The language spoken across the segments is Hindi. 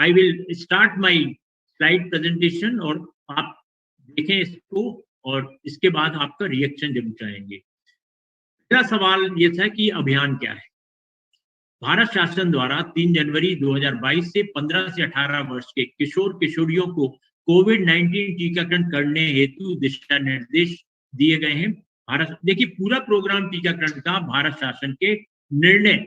I will start my slide presentation और आप देखें इसको और इसके बाद आपका रिएक्शन जरूर चाहेंगे। पहला सवाल ये था कि अभियान क्या है। भारत शासन द्वारा 3 जनवरी 2022 से 15 से 18 वर्ष के किशोर किशोरियों को कोविड-19 टीकाकरण करने हेतु दिशा निर्देश दिए गए हैं। भारत देखिए पूरा प्रोग्राम टीकाकरण का भारत शासन के निर्णय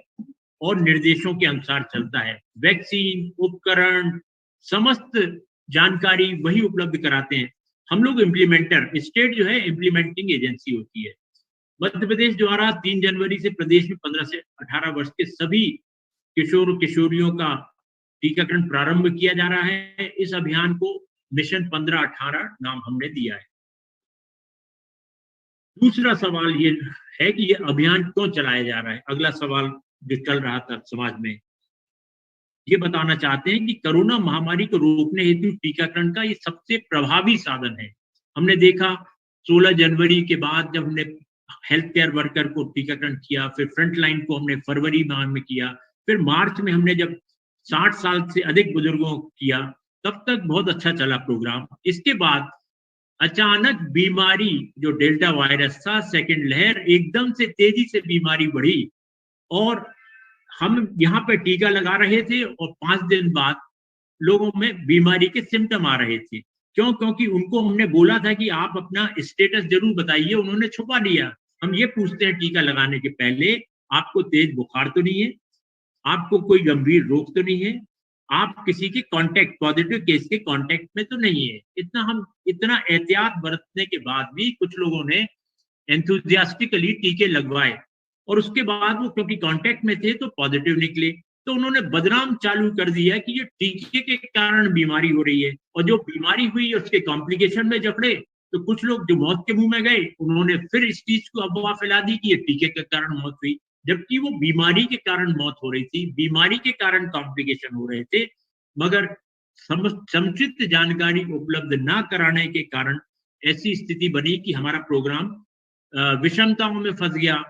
और निर्देशों के अनुसार चलता है। वैक्सीन, उपकरण, समस्त जानकारी वही उपलब्ध कराते हैं। हम लोग इम्प्लीमेंटर, स्टेट जो है इम्प्लीमेंटिंग एजेंसी होती है। मध्य प्रदेश द्वारा 3 जनवरी से प्रदेश में 15 से 18 वर्ष के सभी किशोर किशोरियों का टीकाकरण प्रारंभ किया जा रहा है। इस अभियान को मिशन 15-18 नाम हमने दिया है। दूसरा सवाल ये है कि ये अभियान क्यों चलाया जा रहा है। अगला सवाल जो चल रहा था समाज में, ये बताना चाहते हैं कि कोरोना महामारी को रोकने हेतु टीकाकरण का ये सबसे प्रभावी साधन है। हमने देखा 16 जनवरी के बाद जब हमने हेल्थ केयर वर्कर को टीकाकरण किया, फिर फ्रंट लाइन को हमने फरवरी माह में किया, फिर मार्च में हमने जब 60 साल से अधिक बुजुर्गों को किया, तब तक बहुत अच्छा चला प्रोग्राम। इसके बाद अचानक बीमारी जो डेल्टा वायरस था, सेकेंड लहर, एकदम से तेजी से बीमारी बढ़ी और हम यहाँ पे टीका लगा रहे थे और 5 दिन बाद लोगों में बीमारी के सिम्टम आ रहे थे। क्यों? क्योंकि उनको हमने बोला था कि आप अपना स्टेटस जरूर बताइए, उन्होंने छुपा लिया। हम ये पूछते हैं टीका लगाने के पहले, आपको तेज बुखार तो नहीं है, आपको कोई गंभीर रोग तो नहीं है, आप किसी के कांटेक्ट, पॉजिटिव केस के कांटेक्ट में तो नहीं है। इतना एहतियात बरतने के बाद भी कुछ लोगों ने एंथुजियास्टिकली टीके लगवाए और उसके बाद वो क्योंकि कांटेक्ट में थे तो पॉजिटिव निकले, तो उन्होंने बदनाम चालू कर दिया कि ये टीके के कारण बीमारी हो रही है। और जो बीमारी हुई उसके कॉम्प्लिकेशन में जकड़े तो कुछ लोग जो मौत के मुंह में गए, उन्होंने फिर इस चीज को अफवाह फैला दी कि ये टीके के कारण मौत हुई, जबकि वो बीमारी के कारण मौत हो रही थी, बीमारी के कारण कॉम्प्लिकेशन हो रहे थे। मगर समुचित जानकारी उपलब्ध ना कराने के कारण ऐसी स्थिति बनी कि हमारा प्रोग्राम विषमताओं में फंस गया।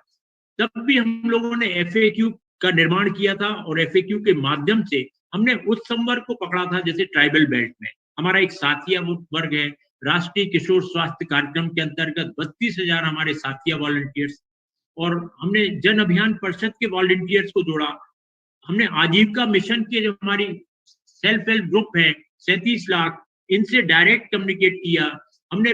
तब भी हम लोगों ने एफएक्यू का निर्माण किया था और एफएक्यू के माध्यम से हमने उस संवर्ग को पकड़ा था, जैसे ट्राइबल बेल्ट में हमारा एक साथिया वर्ग है। राष्ट्रीय किशोर स्वास्थ्य कार्यक्रम के अंतर्गत 32,000 हमारे साथिया वॉलंटियर्स, और हमने जन अभियान परिषद के वॉलंटियर्स को जोड़ा। हमने आजीविका मिशन के जो हमारी सेल्फ हेल्प ग्रुप है 37 लाख, इनसे डायरेक्ट कम्युनिकेट किया। हमने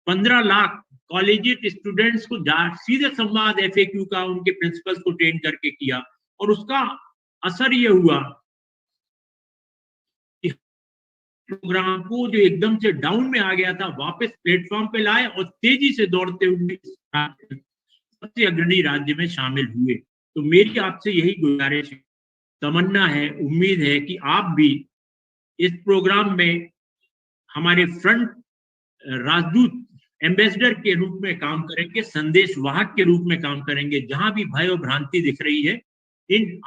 15 लाख कॉलेजिएट स्टूडेंट्स को सीधे संवाद एफएक्यू का उनके प्रिंसिपल्स को ट्रेन करके किया और उसका असर ये हुआ कि प्रोग्राम को जो एकदम से डाउन में आ गया था वापस प्लेटफॉर्म पे लाए और तेजी से दौड़ते हुए सबसे अग्रणी राज्य में शामिल हुए। तो मेरी आपसे यही गुजारिश है, तमन्ना है, उम्मीद है कि आप भी इस प्रोग्राम में हमारे फ्रंट राजदूत, एम्बेसडर के रूप में काम करेंगे, संदेश वाहक के रूप में काम करेंगे। जहां भी भय और भ्रांति दिख रही है, इन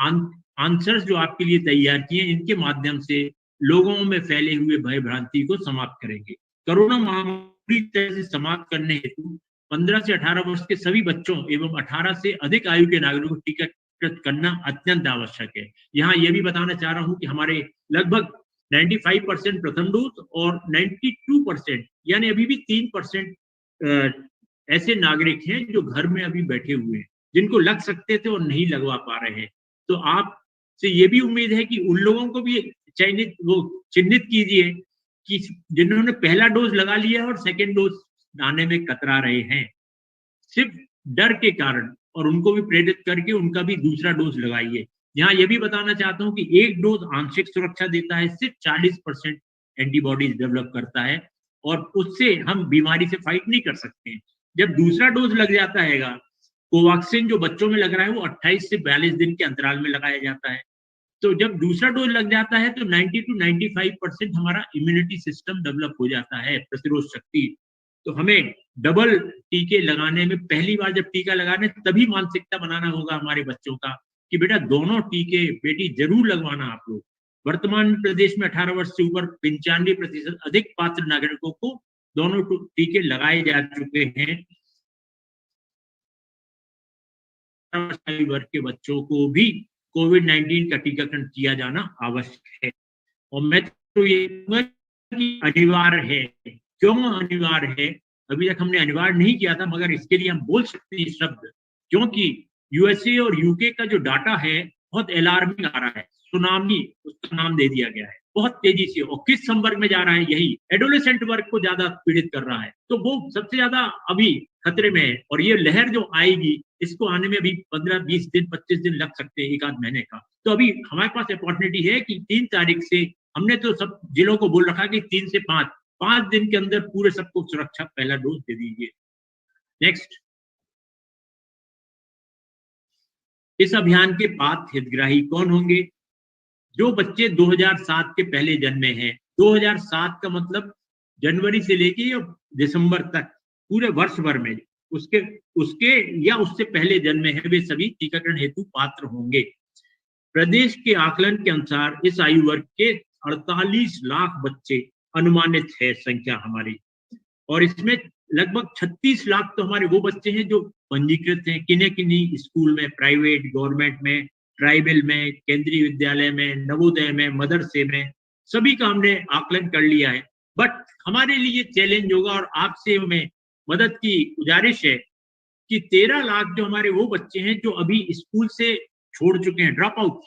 आंसर्स जो आपके लिए तैयार किए, इनके माध्यम से लोगों में फैले हुए भय भ्रांति को समाप्त करेंगे। कोरोना महामारी तरह से समाप्त करने हेतु 15 से 18 वर्ष के सभी बच्चों एवं 18 से अधिक आयु के नागरिकों को टीकाकृत करना अत्यंत आवश्यक है। यहाँ यह भी बताना चाह रहा हूँ कि हमारे लगभग 95% प्रथम डोज और 92% यानी अभी भी 3% ऐसे नागरिक हैं जो घर में अभी बैठे हुए हैं, जिनको लग सकते थे और नहीं लगवा पा रहे हैं। तो आपसे ये भी उम्मीद है कि उन लोगों को भी चिन्हित कीजिए कि जिन्होंने पहला डोज लगा लिया और सेकेंड डोज आने में कतरा रहे हैं सिर्फ डर के कारण, और उनको भी प्रेरित करके उनका भी दूसरा डोज लगाइए। यहाँ यह भी बताना चाहता हूँ कि एक डोज आंशिक सुरक्षा देता है, सिर्फ 40% एंटीबॉडीज डेवलप करता है और उससे हम बीमारी से फाइट नहीं कर सकते। जब दूसरा डोज लग जाता है, कोवैक्सीन जो बच्चों में लग रहा है वो 28 से 42 दिन के अंतराल में लगाया जाता है। तो जब दूसरा डोज लग जाता है तो 90 to 95% हमारा इम्यूनिटी सिस्टम डेवलप हो जाता है, प्रतिरोध शक्ति। तो हमें डबल टीके लगाने में, पहली बार जब टीका लगाने तभी मानसिकता बनाना होगा हमारे बच्चों का कि बेटा दोनों टीके बेटी जरूर लगवाना आप लोग। वर्तमान में प्रदेश में 18 वर्ष से ऊपर 95% अधिक पात्र नागरिकों को दोनों टीके लगाए जा चुके हैं। वर्ग के बच्चों को भी कोविड-19 का टीकाकरण किया जाना आवश्यक है। और मैं तो ये कहूंगा कि अनिवार्य है। क्यों अनिवार्य है? अभी तक हमने अनिवार्य नहीं किया था, मगर इसके लिए हम बोल सकते हैं शब्द, क्योंकि यूएसए और यूके का जो डाटा है बहुत अलार्मिंग आ रहा है। सुनामी उसका नाम दे दिया गया है, बहुत तेजी से। और किस संवर्ग में जा रहा है? यही एडोलेसेंट वर्ग को ज्यादा पीड़ित कर रहा है। तो वो सबसे ज्यादा अभी खतरे में है। और ये लहर जो आएगी, इसको आने में भी 15-20 दिन 25 दिन लग सकते हैं, एक आध महीने का। तो अभी हमारे पास अपॉर्चुनिटी है कि 3 तारीख से हमने तो सब जिलों को बोल रखा कि 3 से 5 दिन के अंदर पूरे सबको सुरक्षा पहला डोज दे दीजिए। नेक्स्ट, इस अभियान के पात्र हितग्राही कौन होंगे? जो बच्चे 2007 के पहले जन्मे हैं। 2007 का मतलब जनवरी से लेके दिसंबर तक, पूरे वर्ष भर में उसके उसके या उससे पहले जन्मे हैं, वे सभी टीकाकरण हेतु पात्र होंगे। प्रदेश के आकलन के अनुसार इस आयु वर्ग के 48 लाख बच्चे अनुमानित है संख्या हमारी। और इसमें लगभग 36 लाख तो हमारे वो बच्चे हैं जो पंजीकृत हैं किन्हीं किन्हीं स्कूल में, प्राइवेट, गवर्नमेंट में, ट्राइबल में, केंद्रीय विद्यालय में, नवोदय में, मदरसे में, सभी का हमने आकलन कर लिया है। बट हमारे लिए चैलेंज होगा और आपसे हमें मदद की गुजारिश है कि 13 लाख जो हमारे वो बच्चे हैं जो अभी स्कूल से छोड़ चुके हैं, ड्रॉप आउट,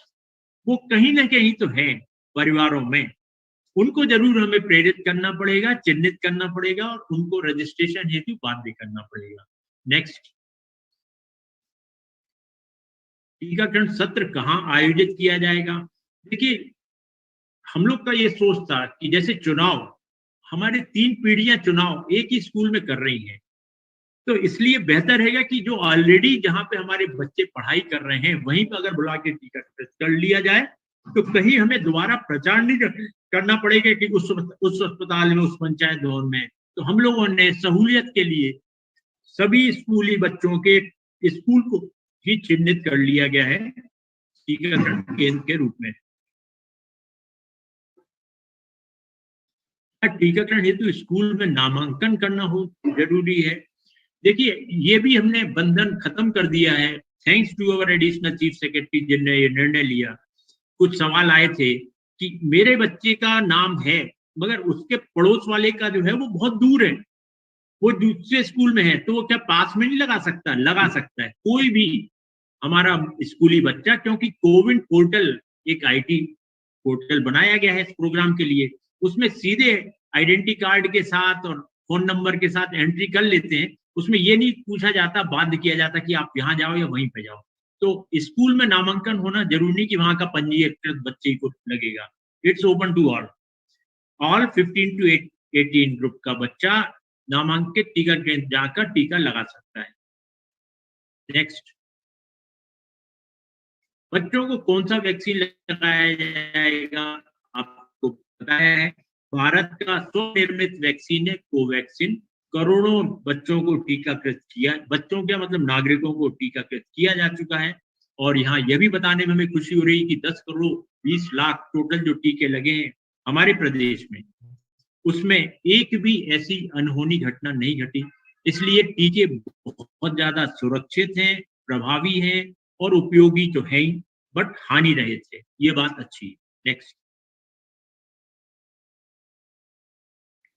वो कहीं ना कहीं तो हैं परिवारों में। उनको जरूर हमें प्रेरित करना पड़ेगा, चिन्हित करना पड़ेगा और उनको रजिस्ट्रेशन हेतु बाध्य करना पड़ेगा। नेक्स्ट, टीकाकरण सत्र कहाँ आयोजित किया जाएगा? देखिए, हम लोग का ये सोच था कि जैसे चुनाव, हमारे 3 पीढ़ियां चुनाव एक ही स्कूल में कर रही हैं, तो इसलिए बेहतर रहेगा कि जो ऑलरेडी जहां पे हमारे बच्चे पढ़ाई कर रहे हैं वहीं पर अगर बुला के टीकाकरण कर लिया जाए, तो कहीं हमें दोबारा प्रचार नहीं करना पड़ेगा कि उस अस्पताल में, उस पंचायत भवन में। तो हम लोगों ने सहूलियत के लिए सभी स्कूली बच्चों के स्कूल को ही चिन्हित कर लिया गया है टीकाकरण केंद्र के रूप में। टीकाकरण हेतु स्कूल में नामांकन करना हो जरूरी है। देखिए, ये भी हमने बंधन खत्म कर दिया है, thanks to our additional chief secretary जिनने ये निर्णय लिया। कुछ सवाल आए थे कि मेरे बच्चे का नाम है मगर उसके पड़ोस वाले का जो है वो बहुत दूर है, वो दूसरे स्कूल में है, तो वो क्या पास में नहीं लगा सकता? लगा सकता है कोई भी हमारा स्कूली बच्चा, क्योंकि कोविन पोर्टल एक आईटी पोर्टल बनाया गया है इस प्रोग्राम के लिए। उसमें सीधे आइडेंटिटी कार्ड के साथ और फोन नंबर के साथ एंट्री कर लेते हैं। उसमें ये नहीं पूछा जाता, बाध्य किया जाता कि आप यहाँ जाओ या वहीं पे जाओ। तो स्कूल में नामांकन होना जरूरी नहीं कि वहां का पंजीकृत बच्चे को लगेगा। It's open to all 15 to 18 group का बच्चा नामांकित टीका केंद्र जाकर टीका लगा सकता है। नेक्स्ट, बच्चों को कौन सा वैक्सीन लगाया जाएगा? आपको पता है, भारत का स्वनिर्मित वैक्सीन है कोवैक्सीन। करोड़ों बच्चों को टीकाकृत किया, बच्चों क्या मतलब नागरिकों को टीकाकृत किया जा चुका है। और यहाँ यह भी बताने में हमें खुशी हो रही है कि 10 करोड़ 20 लाख टोटल जो टीके लगे हैं हमारे प्रदेश में, उसमें एक भी ऐसी अनहोनी घटना नहीं घटी। इसलिए टीके बहुत ज्यादा सुरक्षित हैं, प्रभावी हैं और उपयोगी तो है ही, बट हानि रहित है। ये बात अच्छी है। नेक्स्ट,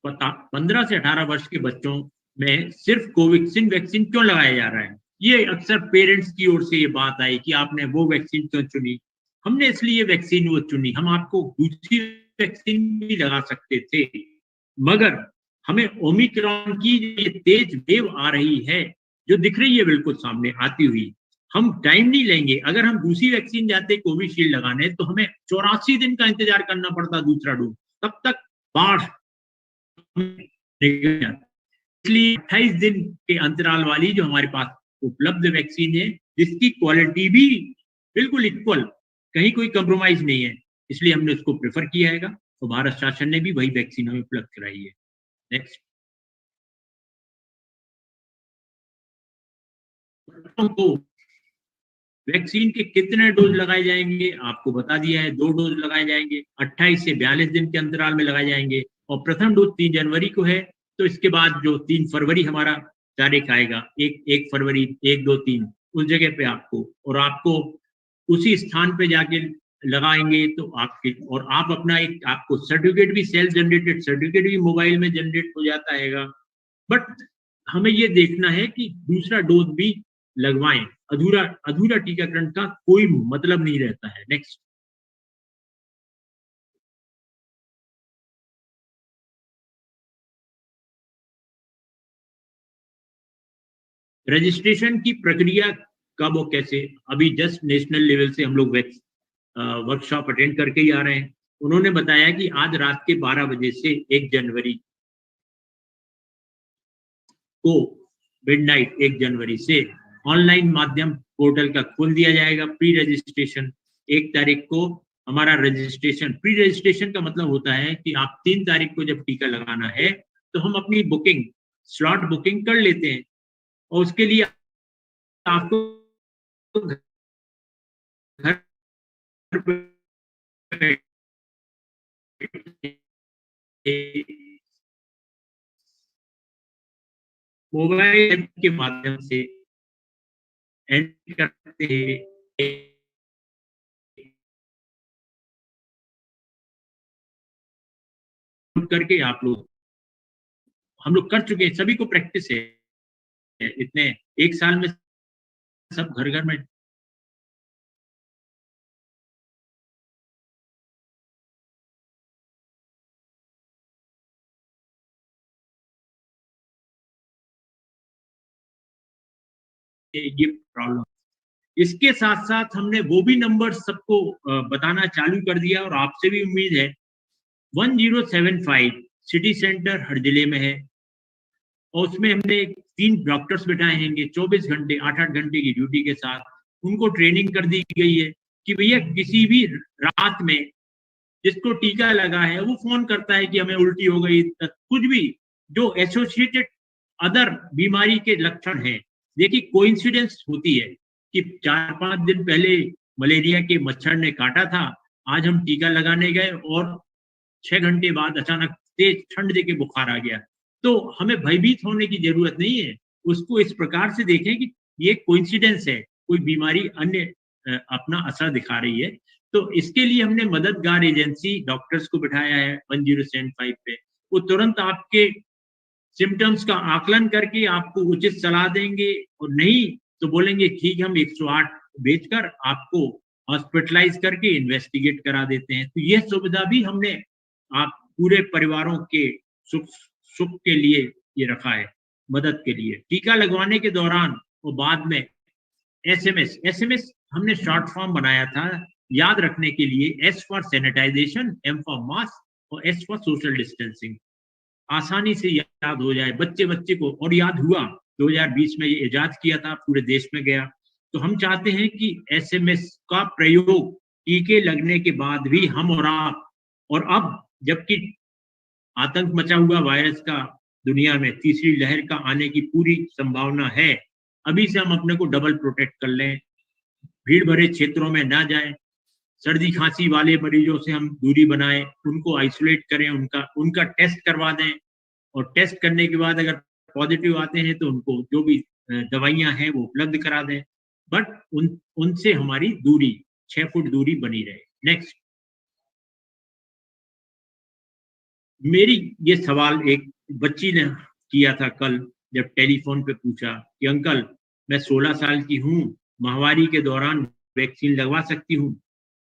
15 से 18 वर्ष के बच्चों में सिर्फ कोवैक्सीन वैक्सीन क्यों लगाया जा रहा है? ये अक्सर पेरेंट्स की ओर से ये बात आई कि आपने वो वैक्सीन क्यों चुनी। हमने इसलिए वैक्सीन वो चुनी, हम आपको दूसरी वैक्सीन भी लगा सकते थे, मगर हमें ओमिक्रॉन की ये तेज वेव आ रही है जो दिख रही है बिल्कुल सामने आती हुई, हम टाइम नहीं लेंगे। अगर हम दूसरी वैक्सीन जाते कोविशील्ड लगाने तो हमें 84 दिन का इंतजार करना पड़ता दूसरा डोज, तब तक बाढ़। इसलिए 28 दिन के अंतराल वाली जो हमारे पास उपलब्ध वैक्सीन है, जिसकी क्वालिटी भी बिल्कुल इक्वल, कहीं कोई कंप्रोमाइज नहीं है, इसलिए हमने उसको प्रेफर किया है। तो भारत शासन ने भी वही वैक्सीन हमें उपलब्ध कराई है। नेक्स्ट, तो वैक्सीन के कितने डोज लगाए जाएंगे आपको बता दिया है, 2 डोज लगाए जाएंगे, 28 से 42 दिन के अंतराल में लगाए जाएंगे। और प्रथम डोज 3 जनवरी को है, तो इसके बाद जो 3 फरवरी हमारा तारीख आएगा, 1 फरवरी 1, 2, 3, उस जगह पे आपको, और आपको उसी स्थान पे जाके लगाएंगे तो आपके, और आप अपना एक, आपको सर्टिफिकेट भी, सेल्फ जनरेटेड सर्टिफिकेट भी मोबाइल में जनरेट हो जाता है। बट हमें ये देखना है कि दूसरा डोज भी लगवाएं। अधूरा अधूरा टीकाकरण का कोई मतलब नहीं रहता है। नेक्स्ट। रजिस्ट्रेशन की प्रक्रिया कब और कैसे? अभी जस्ट नेशनल लेवल से हम लोग वर्कशॉप अटेंड करके ही आ रहे हैं। उन्होंने बताया कि आज रात के 12 बजे से 1 जनवरी को, मिडनाइट 1 जनवरी से ऑनलाइन माध्यम पोर्टल का खोल दिया जाएगा। प्री रजिस्ट्रेशन 1 तारीख को हमारा रजिस्ट्रेशन, प्री रजिस्ट्रेशन का मतलब होता है कि आप 3 तारीख को जब टीका लगाना है तो हम अपनी बुकिंग, स्लॉट बुकिंग कर लेते हैं, और उसके लिए आपको घर मोबाइल ऐप के माध्यम से एंट्री करते हैं, करके आप लोग, हम लोग कर चुके हैं, सभी को प्रैक्टिस है इतने 1 साल में, सब घर घर में। ये प्रॉब्लम, इसके साथ साथ हमने वो भी नंबर सबको बताना चालू कर दिया, और आपसे भी उम्मीद है। 1075 सिटी सेंटर हर जिले में है, और उसमें हमने 3 डॉक्टर्स बिठाए हैंगे 24 घंटे 8-8 घंटे की ड्यूटी के साथ। उनको ट्रेनिंग कर दी गई है कि भैया किसी भी रात में जिसको टीका लगा है वो फोन करता है कि हमें उल्टी हो गई, कुछ भी जो एसोसिएटेड अदर बीमारी के लक्षण हैं। देखिए कोइंसिडेंस होती है कि 4-5 दिन पहले मलेरिया के मच्छर ने काटा था, आज हम टीका लगाने गए और 6 घंटे बाद अचानक तेज ठंड देके बुखार आ गया। तो हमें भयभीत होने की जरूरत नहीं है, उसको इस प्रकार से देखें कि ये कोइंसिडेंस है, कोई बीमारी अन्य अपना असर दिखा रही है। तो इसके लिए हमने मददगार एजेंसी डॉक्टर्स को बिठाया है 1075 पे। वो तुरंत आपके सिम्टम्स का आकलन करके आपको उचित सलाह देंगे, और नहीं तो बोलेंगे ठीक है हम 108 भेजकर आपको हॉस्पिटलाइज करके इन्वेस्टिगेट करा देते हैं। तो यह सुविधा भी हमने आप पूरे परिवारों के सुख सुख के लिए ये रखा है, मदद के लिए। टीका लगवाने के दौरान और बाद में एसएमएस हमने शॉर्ट फॉर्म बनाया था याद रखने के लिए, S for sanitization, M for mask और एस फॉर सोशल डिस्टेंसिंग। आसानी से याद हो जाए बच्चे बच्चे को, और याद हुआ। 2020 में ये इजाद किया था, पूरे देश में गया। तो हम चाहते हैं कि एसएमएस का प्रयोग टीके लगने के बाद भी हम और आप, और अब जबकि आतंक मचा हुआ वायरस का दुनिया में, तीसरी लहर का आने की पूरी संभावना है, अभी से हम अपने को डबल प्रोटेक्ट कर लें, भीड़ भरे क्षेत्रों में ना जाएं, सर्दी खांसी वाले मरीजों से हम दूरी बनाएं, उनको आइसोलेट करें, उनका उनका टेस्ट करवा दें, और टेस्ट करने के बाद अगर पॉजिटिव आते हैं तो उनको जो भी दवाइयां हैं वो उपलब्ध करा दें। बट उनसे हमारी दूरी, 6 फुट दूरी बनी रहे। नेक्स्ट। मेरी ये सवाल एक बच्ची ने किया था कल, जब टेलीफोन पे पूछा कि अंकल मैं 16 साल की हूँ, महामारी के दौरान वैक्सीन लगवा सकती हूँ?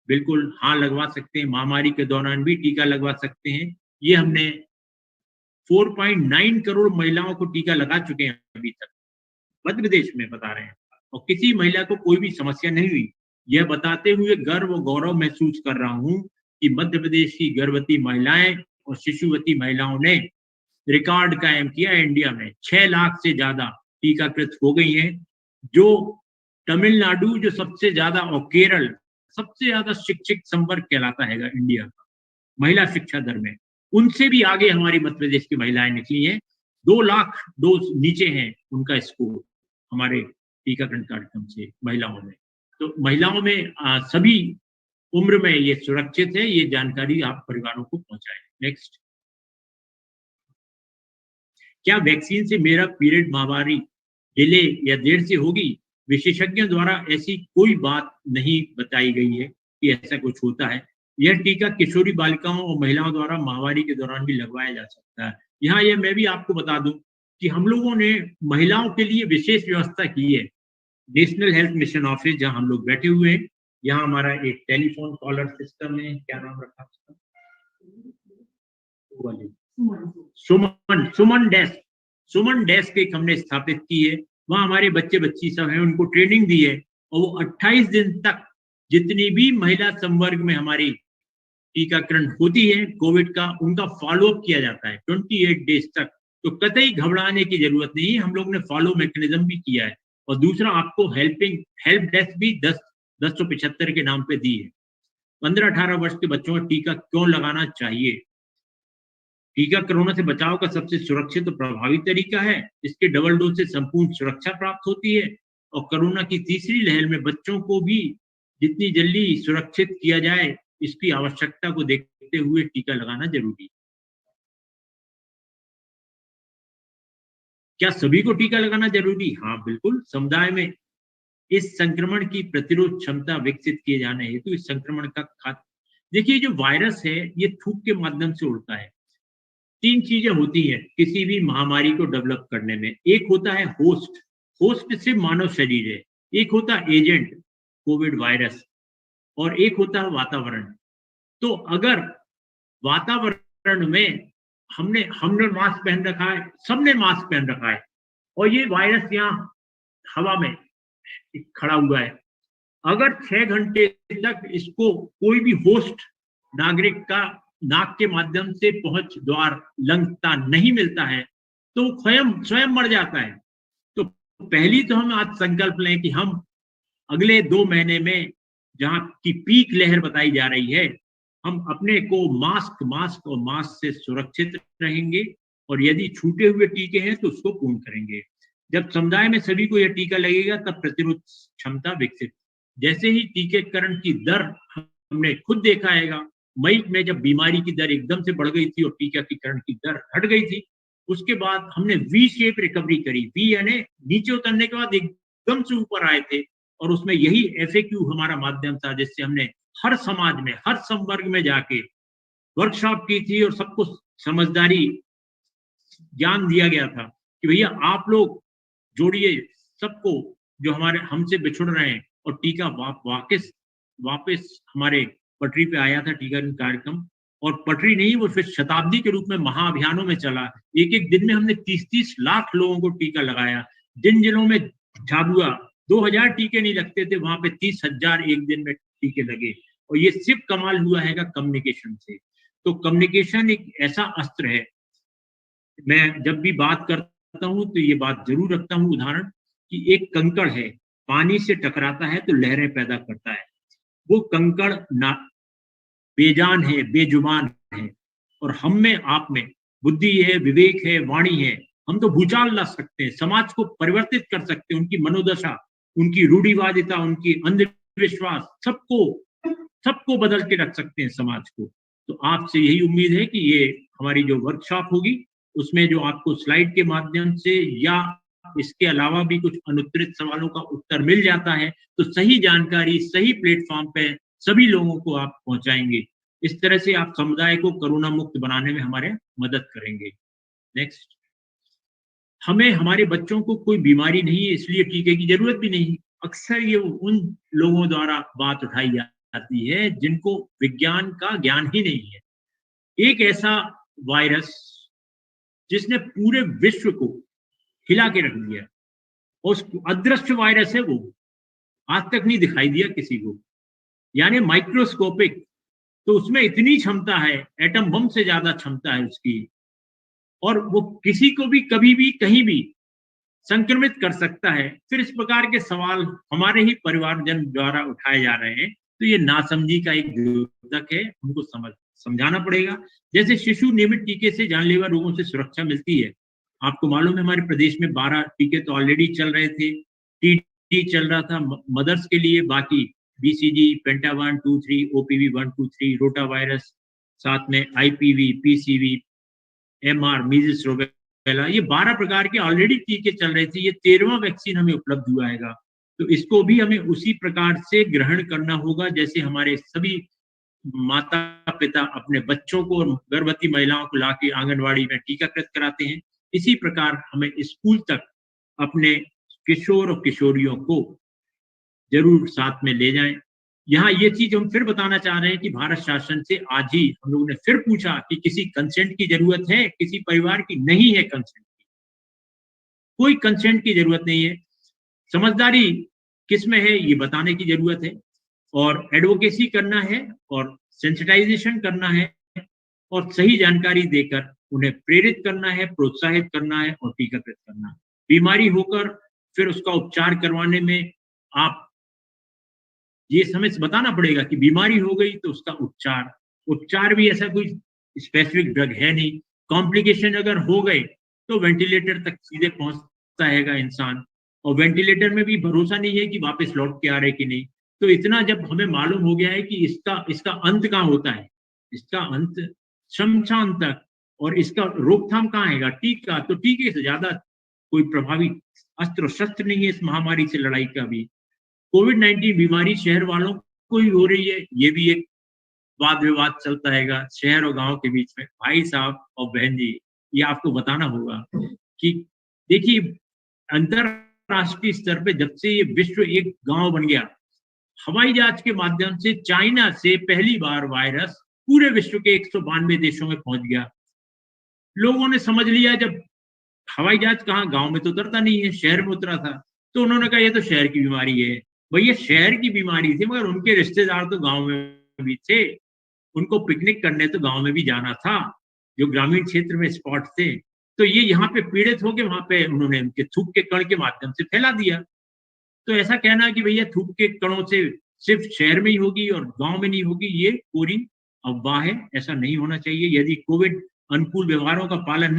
बिल्कुल हाँ, लगवा सकते हैं, महामारी के दौरान भी टीका लगवा सकते हैं। ये हमने 4.9 करोड़ महिलाओं को टीका लगा चुके हैं अभी तक, मध्य प्रदेश में बता रहे हैं, और किसी महिला को कोई भी समस्या नहीं हुई। यह बताते हुए गर्व और गौरव महसूस कर रहा हूं कि मध्य प्रदेश की गर्भवती महिलाएं और शिशुवती महिलाओं ने रिकॉर्ड कायम किया है। इंडिया में 6 लाख से ज्यादा टीकाकृत हो गई हैं, जो तमिलनाडु जो सबसे ज्यादा, और केरल सबसे ज्यादा शिक्षित संवर्ग कहलाता है इंडिया का महिला शिक्षा दर में, उनसे भी आगे हमारी मध्य प्रदेश की महिलाएं निकली हैं। 2 लाख डोज नीचे हैं उनका स्कोर हमारे टीकाकरण कार्यक्रम से महिलाओं में। तो महिलाओं में सभी उम्र में ये सुरक्षित है, ये जानकारी आप परिवारों को पहुंचाएं। नेक्स्ट। क्या वैक्सीन से मेरा पीरियड महामारी डिले या देर से होगी? विशेषज्ञों द्वारा ऐसी कोई बात नहीं बताई गई है। कि ऐसा कुछ होता है। यह टीका किशोरी बालिकाओं और महिलाओं द्वारा महामारी के दौरान भी लगवाया जा सकता है। यहाँ ये मैं भी आपको बता दूं कि हम लोगों ने महिलाओं के लिए विशेष व्यवस्था की है। नेशनल हेल्थ मिशन ऑफिस जहाँ हम लोग बैठे हुए हैं, यहाँ हमारा एक टेलीफोन कॉलर सिस्टम है, क्या नाम रखा उसका? सुमन डेस्क एक हमने स्थापित की है। वहाँ हमारे बच्चे बच्ची सब हैं, उनको ट्रेनिंग दी है और वो 28 दिन तक जितनी भी महिला संवर्ग में हमारी टीकाकरण होती है कोविड का, उनका फॉलोअप किया जाता है 28 डेज तक। तो कतई घबराने की जरूरत नहीं है, हम लोग ने फॉलो मैकेनिज्म भी किया है। और दूसरा, आपको हेल्प डेस्क भी 10-1075 के नाम पे दी है। 15-18 वर्ष के बच्चों का टीका क्यों लगाना चाहिए? टीका कोरोना से बचाव का सबसे सुरक्षित और प्रभावी तरीका है। इसके डबल डोज से संपूर्ण सुरक्षा प्राप्त होती है और कोरोना की तीसरी लहर में बच्चों को भी जितनी जल्दी सुरक्षित किया जाए, इसकी आवश्यकता को देखते हुए टीका लगाना जरूरी है। क्या सभी को टीका लगाना जरूरी? हाँ, बिल्कुल। समुदाय में इस संक्रमण की प्रतिरोध क्षमता विकसित किए जाने हेतु इस संक्रमण का देखिए, जो वायरस है ये थूक के माध्यम से उड़ता है। 3 चीजें होती हैं किसी भी महामारी को डेवलप करने में। एक होता है होस्ट, होस्ट सिर्फ मानव शरीर है। एक होता है एजेंट, कोविड वायरस, और एक होता है वातावरण। तो अगर वातावरण में हमने मास्क पहन रखा है, सबने मास्क पहन रखा है, और ये वायरस यहाँ हवा में खड़ा हुआ है, अगर 6 घंटे तक इसको कोई भी होस्ट नागरिक का नाक के माध्यम से पहुंच द्वार लंघता नहीं मिलता है, तो स्वयं मर जाता है। तो पहली तो हम आज संकल्प लें कि हम अगले 2 महीने में, जहां की पीक लहर बताई जा रही है, हम अपने को मास्क से सुरक्षित रहेंगे, और यदि छूटे हुए टीके हैं तो उसको पूर्ण करेंगे। जब समुदाय में सभी को यह टीका लगेगा तब प्रतिरोध क्षमता विकसित। जैसे ही टीकाकरण की दर हमने खुद देखा है, मई में जब बीमारी की दर एकदम से बढ़ गई थी और टीकाकरण की दर घट गई थी, उसके बाद हमने वी शेप रिकवरी करी। वी यानी नीचे उतरने के बाद एकदम से ऊपर आए थे, और उसमें यही FAQ हमारा माध्यम था, जिससे हमने हर समाज में, हर संवर्ग में जाके वर्कशॉप की थी और सबको समझदारी ज्ञान दिया गया था कि भैया आप लोग जोड़िए सबको जो हमारे हमसे बिछुड़ रहे हैं, और टीका वापस हमारे पटरी पे आया था टीकाकरण कार्यक्रम। और पटरी नहीं, वो फिर शताब्दी के रूप में महाअभियानों में चला। एक एक दिन में हमने 30-30 लाख लोगों को टीका लगाया। जिन जिलों में झाबुआ 2000 टीके नहीं लगते थे, वहां पे 30,000 एक दिन में टीके लगे। और ये सिर्फ कमाल हुआ है कम्युनिकेशन से। तो कम्युनिकेशन एक ऐसा अस्त्र है। मैं जब भी बात करता हूं तो ये बात जरूर रखता हूं उदाहरण, कि एक कंकड़ है, पानी से टकराता है तो लहरें पैदा करता है। वो कंकड़ बेजान है, बेजुबान है, और हम में, आप में बुद्धि है, विवेक है, वाणी है। हम तो भूचाल ला सकते हैं, समाज को परिवर्तित कर सकते हैं, उनकी मनोदशा, उनकी रूढ़िवादिता, उनकी अंधविश्वास, सबको बदल के रख सकते हैं समाज को। तो आपसे यही उम्मीद है कि ये हमारी जो वर्कशॉप होगी, उसमें जो आपको स्लाइड के माध्यम से या इसके अलावा भी कुछ अनुत्तरित सवालों का उत्तर मिल जाता है, तो सही जानकारी सही प्लेटफॉर्म पे सभी लोगों को आप पहुंचाएंगे। इस तरह से आप समुदाय को कोरोना मुक्त बनाने में हमारे मदद करेंगे। नेक्स्ट, हमें हमारे बच्चों को कोई बीमारी नहीं है, इसलिए टीके की जरूरत भी नहीं। अक्सर ये उन लोगों द्वारा बात उठाई जाती है जिनको विज्ञान का ज्ञान ही नहीं है। एक ऐसा वायरस जिसने पूरे विश्व को हिला के रख दिया, और अदृश्य वायरस है वो, आज तक नहीं दिखाई दिया किसी को, यानी माइक्रोस्कोपिक। तो उसमें इतनी क्षमता है, एटम बम से ज्यादा क्षमता है उसकी, और वो किसी को भी कभी भी कहीं भी संक्रमित कर सकता है। फिर इस प्रकार के सवाल हमारे ही परिवारजन द्वारा उठाए जा रहे हैं, तो ये नासमझी का एक द्योतक है, हमको समझाना पड़ेगा। जैसे शिशु नियमित टीके से जानलेवा रोगों से सुरक्षा मिलती है। आपको मालूम है हमारे प्रदेश में 12 टीके तो ऑलरेडी चल रहे थे। टीटी चल रहा था मदर्स के लिए, बाकी BCG, पेंटा 1, 2, 3, OPV 1, 2, 3, रोटा वायरस, साथ में IPV, PCV, MR, measles, rubella, ये 12 प्रकार के ऑलरेडी टीके चल रहे थे। ये 13वां वैक्सीन हमें उपलब्ध हुआ है। तो इसको भी हमें उसी प्रकार से ग्रहण करना होगा जैसे हमारे सभी माता पिता अपने बच्चों को और गर्भवती महिलाओं को लाके आंगनवाड़ी में टीकाकृत कराते हैं। इसी प्रकार हमें स्कूल तक अपने किशोर और किशोरियों को जरूर साथ में ले जाएं। यहाँ ये चीज हम फिर बताना चाह रहे हैं कि भारत शासन से आज ही हम लोगों ने फिर पूछा कि किसी कंसेंट की जरूरत है, किसी परिवार की नहीं है कंसेंट की, कोई कंसेंट की जरूरत नहीं है। समझदारी किसमें है ये बताने की जरूरत है, और एडवोकेसी करना है और सेंसिटाइजेशन करना है और सही जानकारी देकर उन्हें प्रेरित करना है, प्रोत्साहित करना है और टीकाकृत करना है। बीमारी होकर फिर उसका उपचार करवाने में आप ये समय से बताना पड़ेगा कि बीमारी हो गई तो उसका उपचार भी ऐसा कोई स्पेसिफिक ड्रग है नहीं। कॉम्प्लिकेशन अगर हो गए तो वेंटिलेटर तक सीधे पहुंचता है इंसान, और वेंटिलेटर में भी भरोसा नहीं है कि वापस लौट के आ रहे कि नहीं। तो इतना जब हमें मालूम हो गया है कि इसका अंत कहाँ होता है, इसका अंत शमशान तक, और इसका रोकथाम कहाँ है, टीका। तो टीके से ज्यादा कोई प्रभावी अस्त्र शस्त्र नहीं है इस महामारी से लड़ाई का भी। कोविड-19 बीमारी शहर वालों को ही हो रही है, ये भी एक वाद विवाद चलता रहेगा शहर और गांव के बीच में। भाई साहब और बहन जी, ये आपको बताना होगा कि देखिए, अंतरराष्ट्रीय स्तर पे जब से ये विश्व एक गांव बन गया, हवाई जहाज के माध्यम से चाइना से पहली बार वायरस पूरे विश्व के 192 देशों में पहुंच गया। लोगों ने समझ लिया, जब हवाई जहाज कहाँ, गांव में तो उतरता नहीं है, शहर में उतरा था, तो उन्होंने कहा ये तो शहर की बीमारी है। भैया शहर की बीमारी थी, मगर उनके रिश्तेदार तो गांव में भी थे, उनको पिकनिक करने तो गांव में भी जाना था, जो ग्रामीण क्षेत्र में स्पॉट थे। तो ये यहाँ पे पीड़ित होके वहां पे उन्होंने उनके थूक के कण के माध्यम से फैला दिया। तो ऐसा कहना कि भैया थूक के कणों से सिर्फ शहर में ही होगी और गांव में नहीं होगी, ये पूरी अफवाह है। ऐसा नहीं होना चाहिए। यदि कोविड अनुकूल व्यवहारों का पालन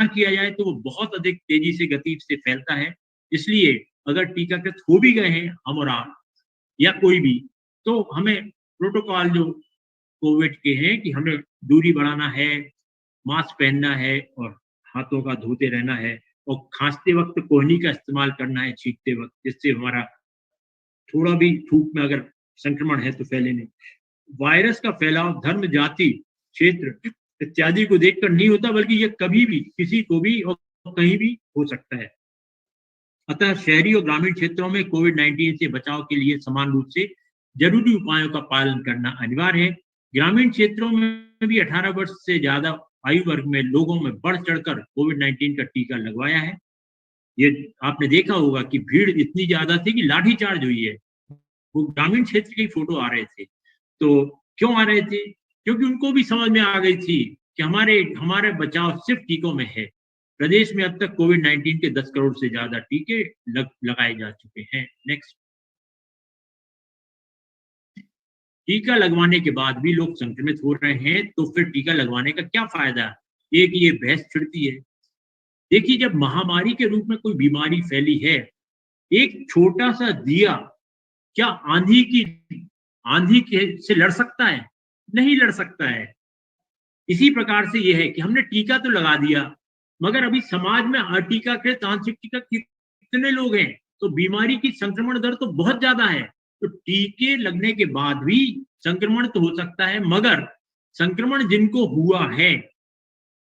न किया जाए तो वो बहुत अधिक तेजी से गति से फैलता है। इसलिए अगर टीकाकृत हो भी गए हैं हम और आप या कोई भी, तो हमें प्रोटोकॉल जो कोविड के हैं कि हमें दूरी बढ़ाना है, मास्क पहनना है और हाथों का धोते रहना है, और खांसते वक्त कोहनी का इस्तेमाल करना है छींकते वक्त, जिससे हमारा थोड़ा भी थूक में अगर संक्रमण है तो फैले नहीं। वायरस का फैलाव धर्म, जाति, क्षेत्र इत्यादि को देखकर नहीं होता, बल्कि यह कभी भी किसी को भी और कहीं भी हो सकता है। अतः शहरी और ग्रामीण क्षेत्रों में कोविड-19 से बचाव के लिए समान रूप से जरूरी उपायों का पालन करना अनिवार्य है। ग्रामीण क्षेत्रों में भी 18 वर्ष से ज्यादा आयु वर्ग में लोगों में बढ़ चढ़कर कोविड-19 का टीका लगवाया है। ये आपने देखा होगा कि भीड़ इतनी ज्यादा थी कि लाठीचार्ज हुई है। वो ग्रामीण क्षेत्र के फोटो आ रहे थे। तो क्यों आ रहे थे? क्योंकि उनको भी समझ में आ गई थी कि हमारे बचाव सिर्फ टीकों में है। प्रदेश में अब तक कोविड-19 के 10 करोड़ से ज्यादा टीके लगाए जा चुके हैं। नेक्स्ट। टीका लगवाने के बाद भी लोग संक्रमित हो रहे हैं, तो फिर टीका लगवाने का क्या फायदा? एक ये बहस छिड़ती है। देखिए, जब महामारी के रूप में कोई बीमारी फैली है, एक छोटा सा दिया क्या आंधी के से लड़ सकता है? नहीं लड़ सकता है। इसी प्रकार से यह है कि हमने टीका तो लगा दिया, मगर अभी समाज में अटीकाकृत आंशिक टीका कितने लोग हैं? तो बीमारी की संक्रमण दर तो बहुत ज्यादा है। तो टीके लगने के बाद भी संक्रमण तो हो सकता है, मगर संक्रमण जिनको हुआ है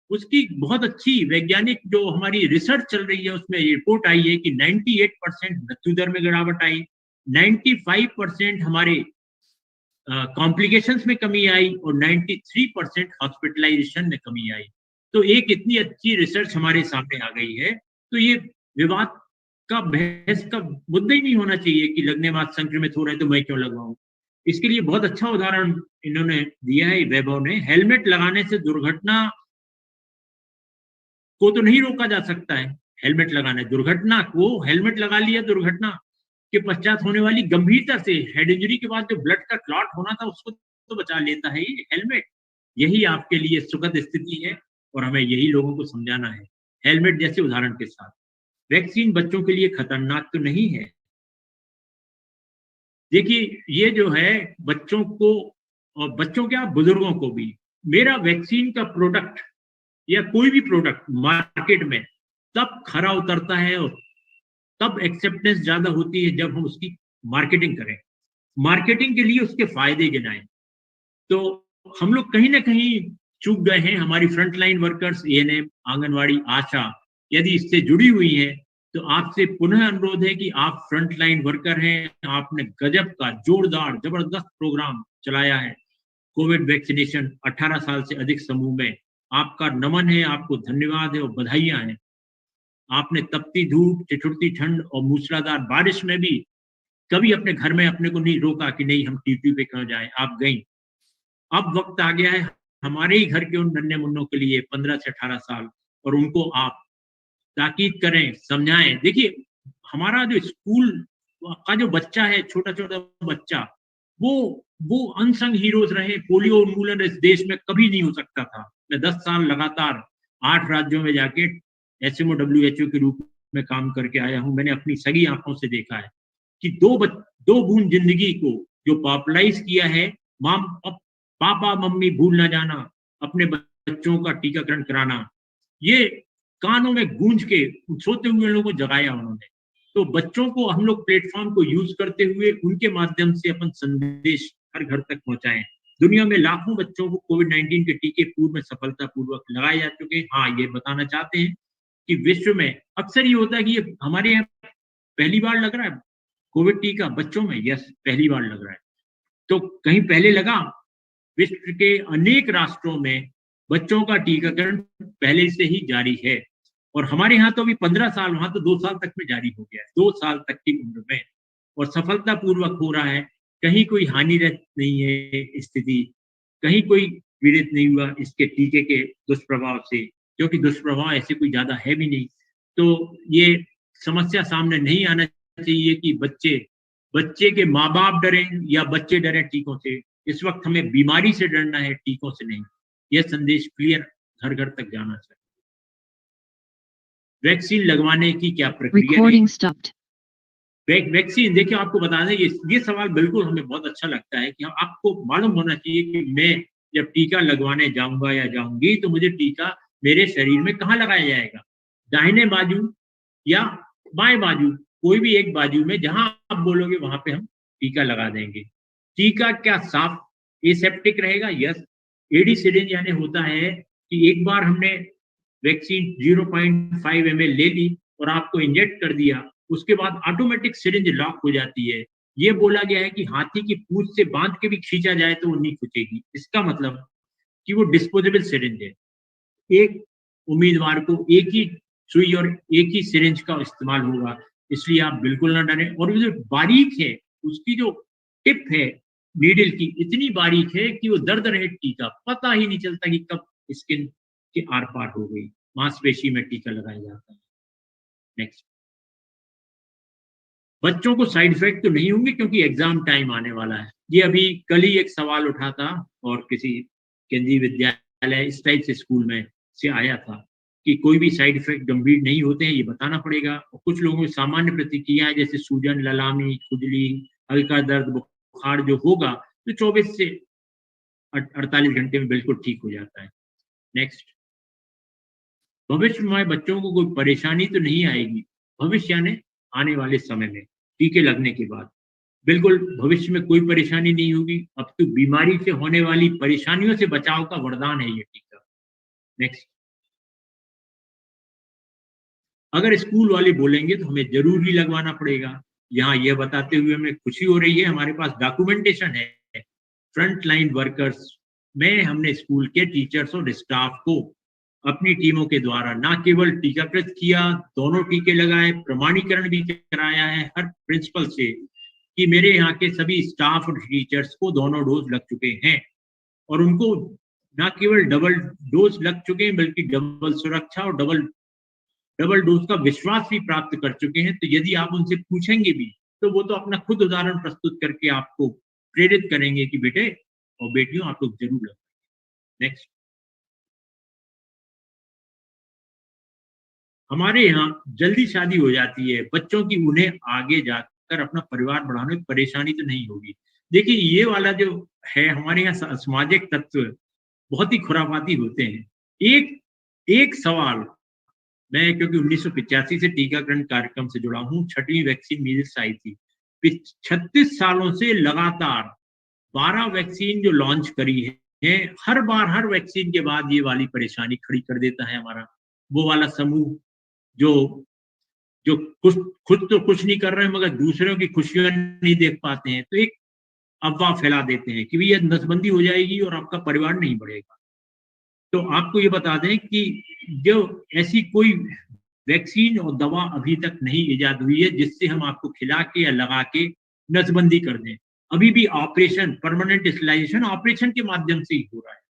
उसकी बहुत अच्छी वैज्ञानिक जो हमारी रिसर्च चल रही है, उसमें रिपोर्ट आई है कि 98% मृत्यु दर में गिरावट आई, 95% हमारे कॉम्प्लिकेशंस में कमी आई और 93% हॉस्पिटलाइजेशन में कमी आई। तो एक इतनी अच्छी रिसर्च हमारे सामने आ गई है, तो ये विवाद का, बहस का मुद्दा ही नहीं होना चाहिए कि लगने बाद संक्रमित हो रहे तो मैं क्यों लगवाऊं। इसके लिए बहुत अच्छा उदाहरण इन्होंने दिया है वैभव ने। हेलमेट लगाने से दुर्घटना को तो नहीं रोका जा सकता है। हेलमेट लगाना, दुर्घटना को हेलमेट लगा लिया, दुर्घटना के पश्चात होने वाली गंभीरता से हेड इंजरी के बाद जो ब्लड का क्लॉट होना था उसको तो बचा लेता है ये हेलमेट। यही आपके लिए सुखद स्थिति है और हमें यही लोगों को समझाना है हेलमेट जैसे उदाहरण के साथ। वैक्सीन बच्चों के लिए खतरनाक तो नहीं है। देखिए, ये जो है बच्चों को, और बच्चों क्या बुजुर्गों को भी, मेरा वैक्सीन का प्रोडक्ट या कोई भी प्रोडक्ट मार्केट में तब खरा उतरता है और तब एक्सेप्टेंस ज्यादा होती है जब हम उसकी मार्केटिंग करें, मार्केटिंग के लिए उसके फायदे गिनाएं। तो हम लोग कहीं ना कहीं चूक गए हैं। हमारी फ्रंटलाइन वर्कर्स, एएनएम, आंगनवाड़ी, आशा यदि इससे जुड़ी हुई हैं, तो आपसे पुनः अनुरोध है कि आप फ्रंटलाइन वर्कर हैं, आपने गजब का जोरदार जबरदस्त प्रोग्राम चलाया है, कोविड वैक्सीनेशन 18 साल से अधिक समूह में। आपका नमन है, आपको धन्यवाद है और बधाइयां हैं। आपने तपती धूप, ठिठुरती ठंड और मूसलाधार बारिश में भी कभी अपने घर में अपने को नहीं रोका कि नहीं हम ड्यूटी पे क्यों जाएं, आप गई। अब वक्त आ गया है हमारे ही घर के उन नन्हे मुन्नों के लिए 15 से 18 साल, और उनको आप ताकीद करें, समझाएं। देखिए, हमारा जो स्कूल का जो बच्चा है, छोटा छोटा बच्चा, वो वो अनसंग हीरोज रहे। पोलियो उन्मूलन इस देश में कभी नहीं हो सकता था। मैं 10 साल लगातार 8 राज्यों में जाके एसएमओ WHO के रूप में काम करके आया हूं। मैंने अपनी सगी आंखों से देखा है कि दो बूंद जिंदगी को जो पॉपुलराइज किया है, माम पापा मम्मी भूल ना जाना, अपने बच्चों का टीकाकरण कराना, ये कानों में गूंज के सोते हुए लोगों को जगाया उन्होंने। तो बच्चों को हम लोग प्लेटफॉर्म को यूज करते हुए उनके माध्यम से अपन संदेश हर घर तक पहुंचाएं। दुनिया में लाखों बच्चों को कोविड-19 के टीके पूर्व में सफलतापूर्वक लगाए जा चुके हैं। हाँ, ये बताना चाहते हैं कि विश्व में अक्सर ये होता है कि ये हमारे यहाँ पहली बार लग रहा है कोविड टीका बच्चों में। यस, पहली बार लग रहा है। तो कहीं पहले लगा, विश्व के अनेक राष्ट्रों में बच्चों का टीकाकरण पहले से ही जारी है, और हमारे यहाँ तो अभी 15 साल, वहां तो 2 साल तक में जारी हो गया है, 2 साल तक की उम्र में, और सफलतापूर्वक हो रहा है। कहीं कोई हानिरत नहीं है स्थिति, कहीं कोई पीड़ित नहीं हुआ इसके टीके के दुष्प्रभाव से, क्योंकि दुष्प्रभाव ऐसे कोई ज्यादा है भी नहीं। तो ये समस्या सामने नहीं आना चाहिए कि बच्चे के माँ बाप डरें या बच्चे डरें टीकों से। इस वक्त हमें बीमारी से डरना है, टीकों से नहीं। यह संदेश क्लियर घर घर तक जाना चाहिए। वैक्सीन लगवाने की क्या प्रक्रिया है? वैक्सीन, देखिए आपको बता दें, ये सवाल बिल्कुल हमें बहुत अच्छा लगता है कि आपको मालूम होना चाहिए कि मैं जब टीका लगवाने जाऊंगा या जाऊंगी तो मुझे टीका मेरे शरीर में कहाँ लगाया जाएगा, दाहिने बाजू या बाएं बाजू, कोई भी एक बाजू में, जहां आप बोलोगे वहां पे हम टीका लगा देंगे। टीका क्या साफ एसेप्टिक रहेगा? यस। एडी सिरिंज यानी होता है कि एक बार हमने वैक्सीन 0.5 ml ले ली और आपको इंजेक्ट कर दिया, उसके बाद ऑटोमेटिक सिरिंज लॉक हो जाती है। ये बोला गया है कि हाथी की पूंछ से बांध के भी खींचा जाए तो वो नहीं खींचेगी। इसका मतलब कि वो डिस्पोजेबल सिरिंज है। एक उम्मीदवार को एक ही सुई और एक ही सिरिंज का इस्तेमाल होगा, इसलिए आप बिल्कुल ना डरें। और वो जो बारीक है, उसकी जो टिप है नीडल की, इतनी बारीक है कि वो दर्द रहित टीका, पता ही नहीं चलता कि कब स्किन के आर पार हो गई। मांसपेशी में टीका लगाया जाता है। नेक्स्ट, बच्चों को साइड इफेक्ट तो नहीं होंगे क्योंकि एग्जाम टाइम आने वाला है। ये अभी कल ही एक सवाल उठा था और किसी केंद्रीय विद्यालय इस टाइप से स्कूल में से आया था कि कोई भी साइड इफेक्ट गंभीर नहीं होते हैं, ये बताना पड़ेगा। और कुछ लोगों की सामान्य प्रतिक्रियाएं जैसे सूजन, ललामी, खुजली, हल्का दर्द, बुखार जो होगा तो 24 से 48 घंटे में बिल्कुल ठीक हो जाता है। नेक्स्ट, भविष्य में बच्चों को कोई परेशानी तो नहीं आएगी? भविष्य यानी आने वाले समय में टीके लगने के बाद बिल्कुल भविष्य में कोई परेशानी नहीं होगी। अब तो बीमारी से होने वाली परेशानियों से बचाव का वरदान है ये टीका। नेक्स्ट, अगर स्कूल वाले बोलेंगे तो हमें जरूर ही लगवाना पड़ेगा। यहाँ यह बताते हुए हमें खुशी हो रही है, हमारे पास डॉक्यूमेंटेशन है। फ्रंट लाइन वर्कर्स में हमने स्कूल के टीचर्स और स्टाफ को अपनी टीमों के द्वारा न केवल टीकाकृत किया, दोनों टीके लगाए, प्रमाणीकरण भी कराया है हर प्रिंसिपल से कि मेरे यहाँ के सभी स्टाफ और टीचर्स को दोनों डोज लग चुके हैं, और उनको न केवल डबल डोज लग चुके हैं बल्कि डबल सुरक्षा और डबल डोज का विश्वास भी प्राप्त कर चुके हैं। तो यदि आप उनसे पूछेंगे भी तो वो तो अपना खुद उदाहरण प्रस्तुत करके आपको प्रेरित करेंगे कि बेटे और बेटियों आप लोग जरूर लगवाइए। नेक्स्ट, हमारे यहाँ जल्दी शादी हो जाती है बच्चों की, उन्हें आगे जाकर अपना परिवार बढ़ाने में परेशानी तो नहीं होगी? देखिए, ये वाला जो है हमारे यहाँ सामाजिक तत्व बहुत ही खुराफाती होते हैं। एक एक सवाल मैं क्योंकि 1985 से टीकाकरण कार्यक्रम से जुड़ा हूँ, 6वीं वैक्सीन मीजल्स आई थी। 36 सालों से लगातार 12 वैक्सीन जो लॉन्च करी है, हर बार हर वैक्सीन के बाद ये वाली परेशानी खड़ी कर देता है हमारा वो वाला समूह जो जो खुद खुद तो कुछ नहीं कर रहे हैं मगर दूसरों की खुशियां नहीं देख पाते हैं, तो एक अफवाह फैला देते हैं कि ये नसबंदी हो जाएगी और आपका परिवार नहीं बढ़ेगा। तो आपको ये बता दें कि जो ऐसी कोई वैक्सीन और दवा अभी तक नहीं इजाद हुई है जिससे हम आपको खिला के या लगा के नसबंदी कर दें। अभी भी ऑपरेशन परमानेंट स्टेरिलाइजेशन ऑपरेशन के माध्यम से ही हो रहा है।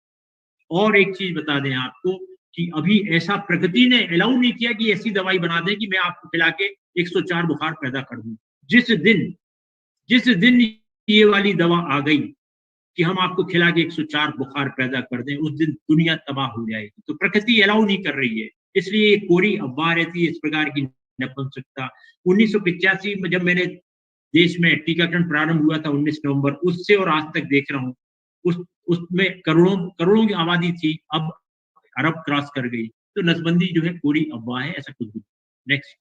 और एक चीज बता दें आपको कि अभी ऐसा प्रकृति ने अलाउ नहीं किया कि ऐसी दवाई बना दें कि मैं आपको खिला के 104 बुखार पैदा कर दूं। जिस दिन ये वाली दवा आ गई कि हम आपको खिला के 104 बुखार पैदा कर दें, उस दिन दुनिया तबाह हो जाएगी। तो प्रकृति अलाउ नहीं कर रही है, इसलिए कोरी अफवाह रहती है इस प्रकार की नपुंसकता। 1985 में जब मैंने देश में टीकाकरण प्रारंभ हुआ था 19 नवंबर, उससे और आज तक देख रहा हूँ, उसमें करोड़ों की आबादी थी, अब अरब क्रॉस कर गई। तो नसबंदी जो है कोरी अफवाह है, ऐसा कुछ भी। नेक्स्ट,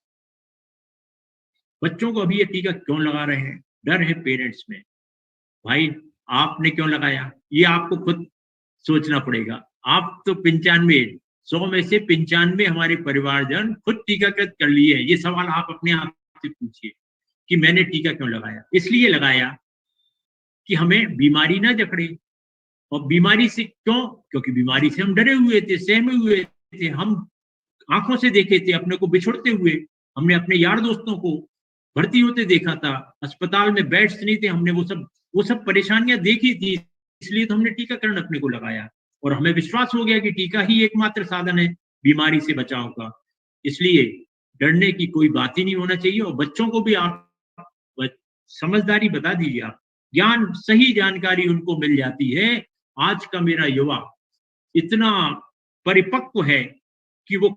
बच्चों को अभी ये टीका क्यों लगा रहे हैं? डर है पेरेंट्स में। भाई आपने क्यों लगाया ये आपको खुद सोचना पड़ेगा। आप तो 95 100 में से 95 हमारे परिवारजन खुद टीकाकृत कर लिए। ये सवाल आप अपने आप से पूछिए कि मैंने टीका क्यों लगाया। इसलिए लगाया कि हमें बीमारी ना जकड़े। और बीमारी से क्यों? क्योंकि बीमारी से हम डरे हुए थे, सहमे हुए थे, हम आंखों से देखे थे अपने को बिछुड़ते हुए, हमने अपने यार दोस्तों को भर्ती होते देखा था, अस्पताल में बेड्स नहीं थे, हमने वो सब परेशानियां देखी थी, इसलिए तो हमने टीकाकरण अपने को लगाया और हमें विश्वास हो गया कि टीका ही एकमात्र साधन है बीमारी से बचाव का। इसलिए डरने की कोई बात ही नहीं होना चाहिए। और बच्चों को भी आप समझदारी बता दीजिए, आप ज्ञान सही जानकारी उनको मिल जाती है। आज का मेरा युवा इतना परिपक्व है कि वो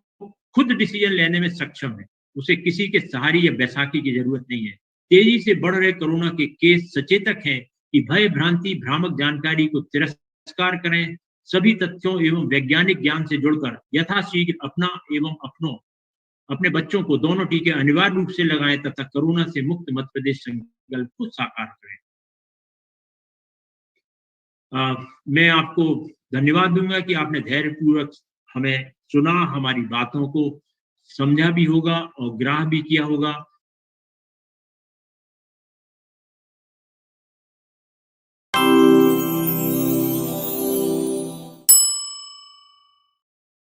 खुद डिसीजन लेने में सक्षम है, उसे किसी के सहारे या बैसाखी की जरूरत नहीं है। तेजी से बढ़ रहे कोरोना के केस सचेतक हैं कि भय भ्रांति भ्रामक जानकारी को तिरस्कार करें, सभी तथ्यों एवं वैज्ञानिक ज्ञान से जुड़कर यथाशीघ्र अपना एवं अपने बच्चों को दोनों टीके अनिवार्य रूप से लगाएं तथा कोरोना से मुक्त मध्य प्रदेश संकल्प को साकार करें। मैं आपको धन्यवाद दूंगा कि आपने धैर्यपूर्वक हमें सुना, हमारी बातों को समझा भी होगा और ग्राह्य भी किया होगा।